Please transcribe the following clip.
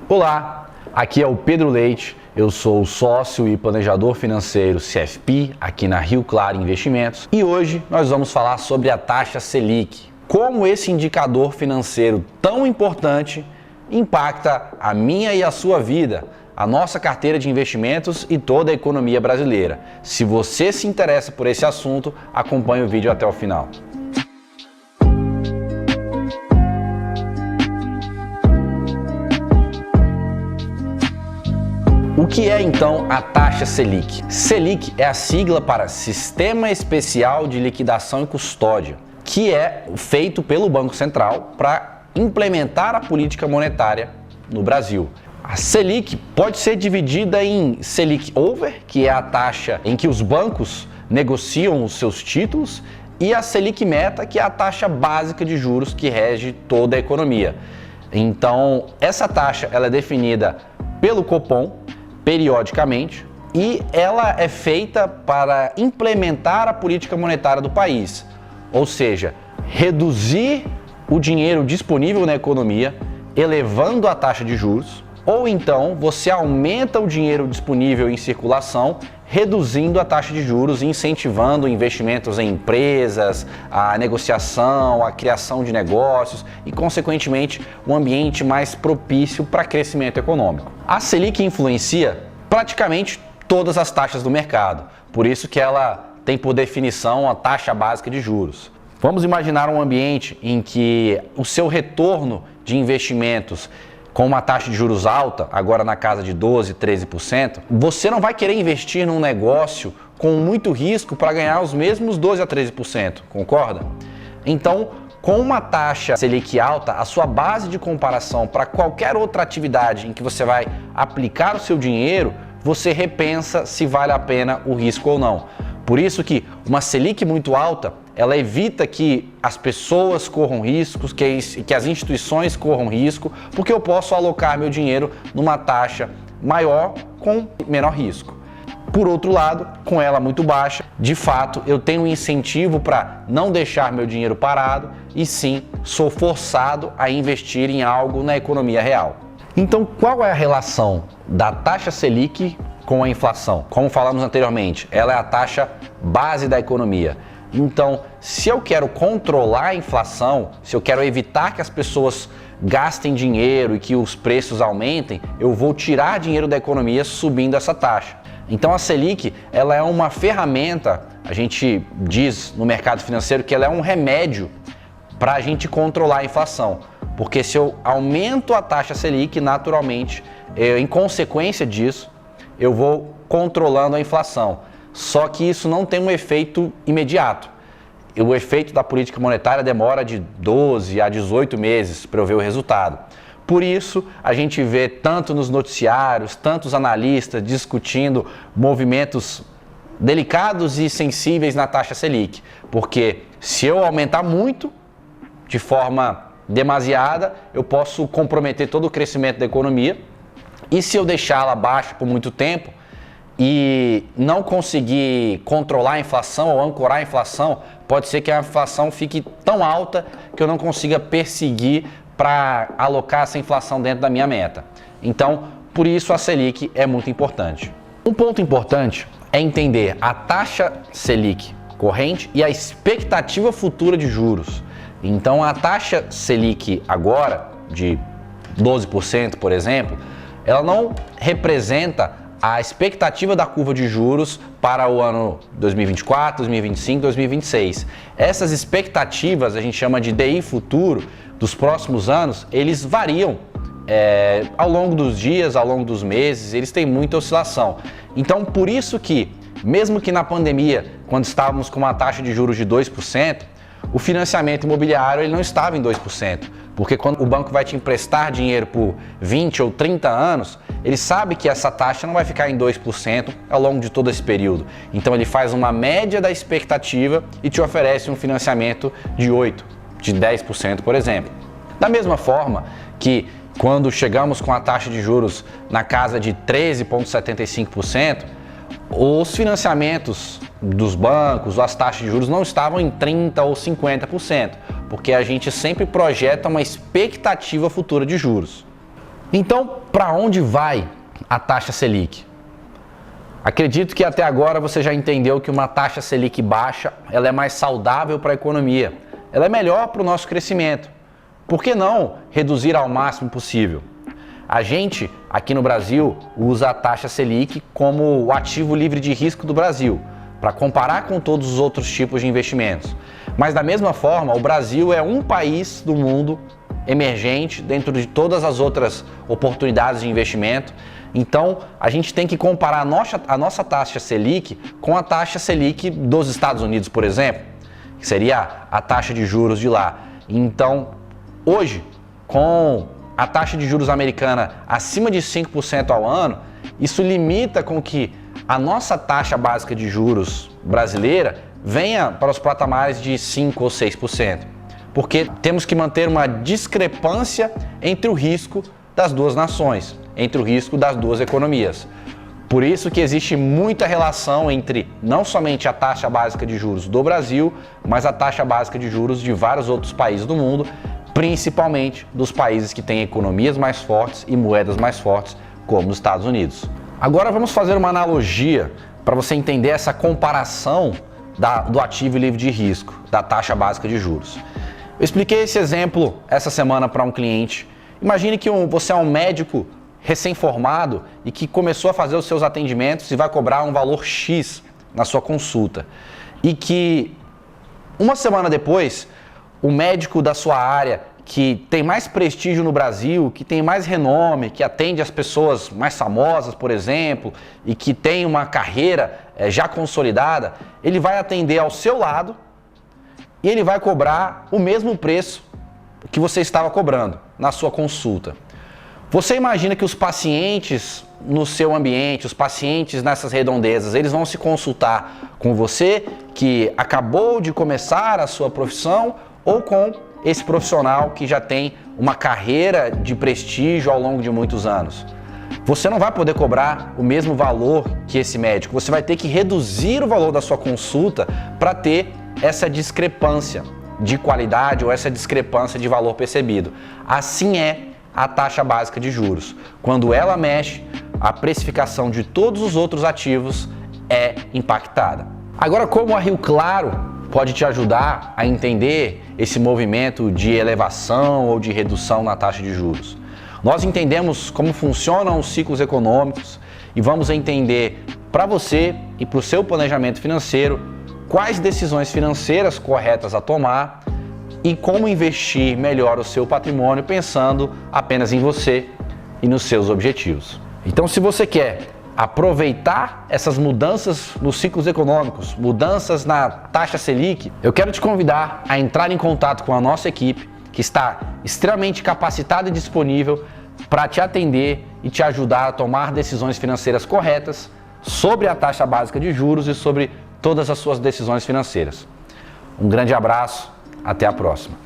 Olá, aqui é o Pedro Leite, eu sou sócio e planejador financeiro CFP aqui na Rio Claro Investimentos e hoje nós vamos falar sobre a taxa Selic, como esse indicador financeiro tão importante impacta a minha e a sua vida, a nossa carteira de investimentos e toda a economia brasileira. Se você se interessa por esse assunto, acompanhe o vídeo até o final. O que é então a taxa Selic? Selic é a sigla para Sistema Especial de Liquidação e Custódia, que é feito pelo Banco Central para implementar a política monetária no Brasil. A Selic pode ser dividida em Selic Over, que é a taxa em que os bancos negociam os seus títulos, e a Selic Meta, que é a taxa básica de juros que rege toda a economia. Então, essa taxa ela é definida pelo Copom, periodicamente, e ela é feita para implementar a política monetária do país, ou seja, reduzir o dinheiro disponível na economia, elevando a taxa de juros, ou então você aumenta o dinheiro disponível em circulação, reduzindo a taxa de juros e incentivando investimentos em empresas, a negociação, a criação de negócios e, consequentemente, um ambiente mais propício para crescimento econômico. A Selic influencia praticamente todas as taxas do mercado, por isso que ela tem por definição a taxa básica de juros. Vamos imaginar um ambiente em que o seu retorno de investimentos com uma taxa de juros alta, agora na casa de 12%, 13%, você não vai querer investir num negócio com muito risco para ganhar os mesmos 12% a 13%, concorda? Então, com uma taxa Selic alta, a sua base de comparação para qualquer outra atividade em que você vai aplicar o seu dinheiro, você repensa se vale a pena o risco ou não. Por isso que uma Selic muito alta, ela evita que as pessoas corram riscos, que as instituições corram risco, porque eu posso alocar meu dinheiro numa taxa maior com menor risco. Por outro lado, com ela muito baixa, de fato, eu tenho um incentivo para não deixar meu dinheiro parado e sim, sou forçado a investir em algo na economia real. Então, qual é a relação da taxa Selic com a inflação? Como falamos anteriormente, ela é a taxa base da economia. Então, se eu quero controlar a inflação, se eu quero evitar que as pessoas gastem dinheiro e que os preços aumentem, eu vou tirar dinheiro da economia subindo essa taxa. Então a Selic, ela é uma ferramenta, a gente diz no mercado financeiro que ela é um remédio para a gente controlar a inflação. Porque se eu aumento a taxa Selic, naturalmente, em consequência disso, eu vou controlando a inflação. Só que isso não tem um efeito imediato. O efeito da política monetária demora de 12 a 18 meses para eu ver o resultado. Por isso, a gente vê tanto nos noticiários, tantos analistas discutindo movimentos delicados e sensíveis na taxa Selic. Porque se eu aumentar muito, de forma demasiada, eu posso comprometer todo o crescimento da economia. E se eu deixá-la baixa por muito tempo e não conseguir controlar a inflação ou ancorar a inflação, pode ser que a inflação fique tão alta que eu não consiga perseguir para alocar essa inflação dentro da minha meta. Então, por isso a Selic é muito importante. Um ponto importante é entender a taxa Selic corrente e a expectativa futura de juros. Então, a taxa Selic agora, de 12%, por exemplo, ela não representa a expectativa da curva de juros para o ano 2024, 2025, 2026. Essas expectativas, a gente chama de DI futuro, dos próximos anos, eles variam ao longo dos dias, ao longo dos meses, eles têm muita oscilação. Então, por isso que, mesmo que na pandemia, quando estávamos com uma taxa de juros de 2%, o financiamento imobiliário ele não estava em 2%, porque quando o banco vai te emprestar dinheiro por 20 ou 30 anos, ele sabe que essa taxa não vai ficar em 2% ao longo de todo esse período. Então ele faz uma média da expectativa e te oferece um financiamento de 8%, de 10%, por exemplo. Da mesma forma que quando chegamos com a taxa de juros na casa de 13,75%, os financiamentos dos bancos, as taxas de juros não estavam em 30% ou 50%, porque a gente sempre projeta uma expectativa futura de juros. Então, para onde vai a taxa Selic? Acredito que até agora você já entendeu que uma taxa Selic baixa, ela é mais saudável para a economia, ela é melhor para o nosso crescimento. Por que não reduzir ao máximo possível? A gente, aqui no Brasil, usa a taxa Selic como o ativo livre de risco do Brasil, para comparar com todos os outros tipos de investimentos. Mas da mesma forma, o Brasil é um país do mundo emergente dentro de todas as outras oportunidades de investimento. Então, a gente tem que comparar a nossa taxa Selic com a taxa Selic dos Estados Unidos, por exemplo, que seria a taxa de juros de lá. Então, hoje, com a taxa de juros americana acima de 5% ao ano, isso limita com que a nossa taxa básica de juros brasileira venha para os patamares de 5 ou 6%. Porque temos que manter uma discrepância entre o risco das duas nações, entre o risco das duas economias. Por isso que existe muita relação entre não somente a taxa básica de juros do Brasil, mas a taxa básica de juros de vários outros países do mundo, principalmente dos países que têm economias mais fortes e moedas mais fortes, como os Estados Unidos. Agora vamos fazer uma analogia para você entender essa comparação do ativo livre de risco, da taxa básica de juros. Eu expliquei esse exemplo essa semana para um cliente. Imagine que você é um médico recém-formado e que começou a fazer os seus atendimentos e vai cobrar um valor X na sua consulta. E que uma semana depois, o médico da sua área, que tem mais prestígio no Brasil, que tem mais renome, que atende as pessoas mais famosas, por exemplo, e que tem uma carreira já consolidada, ele vai atender ao seu lado e ele vai cobrar o mesmo preço que você estava cobrando na sua consulta. Você imagina que os pacientes no seu ambiente, os pacientes nessas redondezas, eles vão se consultar com você que acabou de começar a sua profissão ou com esse profissional que já tem uma carreira de prestígio ao longo de muitos anos? Você não vai poder cobrar o mesmo valor que esse médico, você vai ter que reduzir o valor da sua consulta para ter essa discrepância de qualidade ou essa discrepância de valor percebido. Assim é a taxa básica de juros. Quando ela mexe, a precificação de todos os outros ativos é impactada. Agora, como a Rio Claro pode te ajudar a entender esse movimento de elevação ou de redução na taxa de juros? Nós entendemos como funcionam os ciclos econômicos e vamos entender para você e para o seu planejamento financeiro quais decisões financeiras corretas a tomar e como investir melhor o seu patrimônio pensando apenas em você e nos seus objetivos. Então, se você quer aproveitar essas mudanças nos ciclos econômicos, mudanças na taxa Selic, eu quero te convidar a entrar em contato com a nossa equipe, que está extremamente capacitada e disponível para te atender e te ajudar a tomar decisões financeiras corretas sobre a taxa básica de juros e sobre todas as suas decisões financeiras. Um grande abraço, até a próxima.